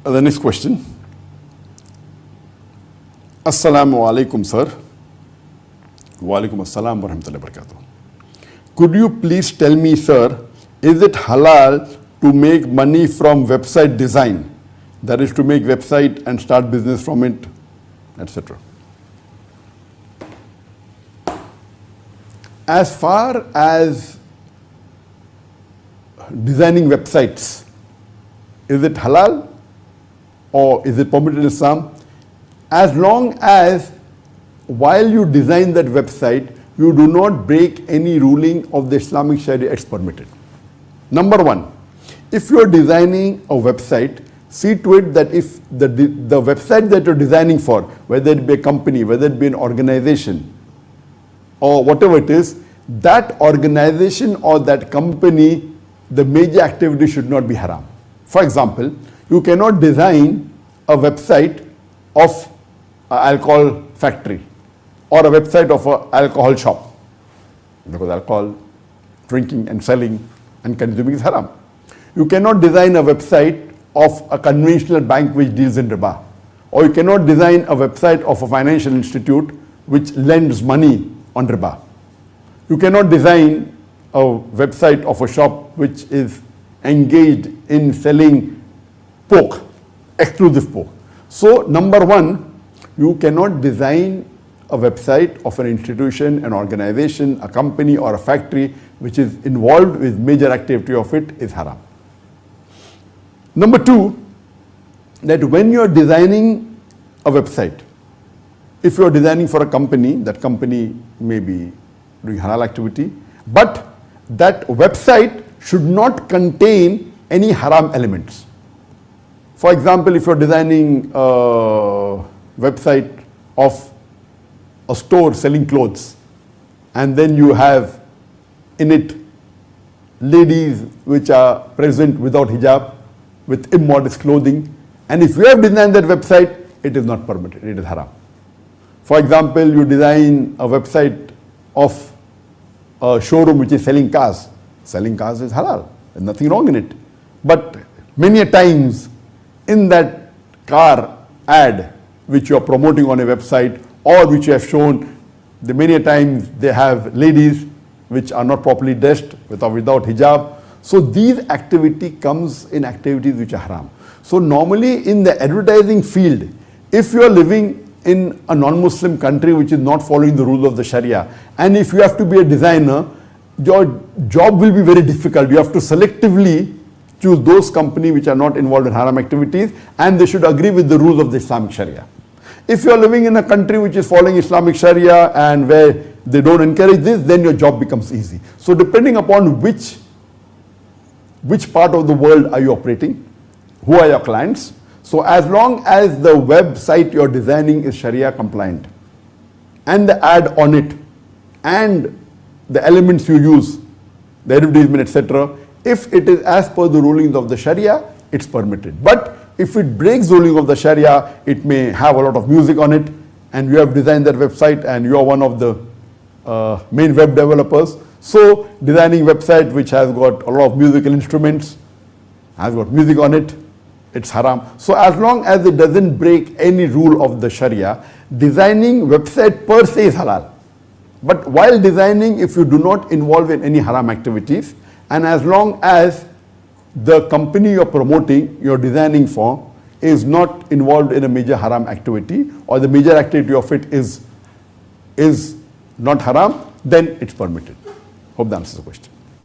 The next question. Assalamu alaikum, sir. Wa alaikum assalam wa rahmatullahi wa barakatuh. Could you please tell me, sir, is it halal to make money from website design? That is to make website and start business from it, etc. As far as designing websites, is it halal or is it permitted in Islam? As long as while you design that website, you do not break any ruling of the Islamic Sharia, it's permitted. Number one, if you are designing a website, see to it that if the website that you're designing for, whether it be a company, whether it be an organization, or whatever it is, that organization or that company, the major activity should not be haram. For example, you cannot design a website of an alcohol factory or a website of an alcohol shop, because alcohol drinking and selling and consuming is haram. You cannot design a website of a conventional bank which deals in riba, or you cannot design a website of a financial institute which lends money on riba. You cannot design a website of a shop which is engaged in selling pork, exclusive pork. So number one, you cannot design a website of an institution, an organization, a company or a factory which is involved with major activity of it is haram. Number two, that when you are designing a website, if you are designing for a company, that company may be doing halal activity, but that website should not contain any haram elements. For example, if you are designing a website of a store selling clothes, and then you have in it ladies which are present without hijab, with immodest clothing, and if you have designed that website, it is not permitted, it is haram. For example, you design a website of a showroom which is selling cars. Selling cars is halal, there's nothing wrong in it. But many a times in that car ad which you are promoting on a website or which you have shown, many a times they have ladies which are not properly dressed without hijab. So these activity comes in activities which are haram. So normally in the advertising field, if you are living in a non-Muslim country which is not following the rules of the Sharia, and if you have to be a designer, your job will be very difficult. You have to selectively choose those companies which are not involved in haram activities, and they should agree with the rules of the Islamic Sharia. If you are living in a country which is following Islamic Sharia and where they don't encourage this, then your job becomes easy. So depending upon which part of the world are you operating, who are your clients. So as long as the website you're designing is Sharia compliant, and the ad on it, and the elements you use, the advertisement, etc., if it is as per the rulings of the Sharia, it's permitted. But if it breaks the ruling of the Sharia, it may have a lot of music on it, and you have designed that website and you are one of the main web developers. So designing website which has got a lot of musical instruments, has got music on it, it's haram. So as long as it doesn't break any rule of the Sharia, designing website per se is halal. But while designing, if you do not involve in any haram activities, and as long as the company you're promoting, you're designing for, is not involved in a major haram activity, or the major activity of it is not haram, then it's permitted. Hope that answers the question.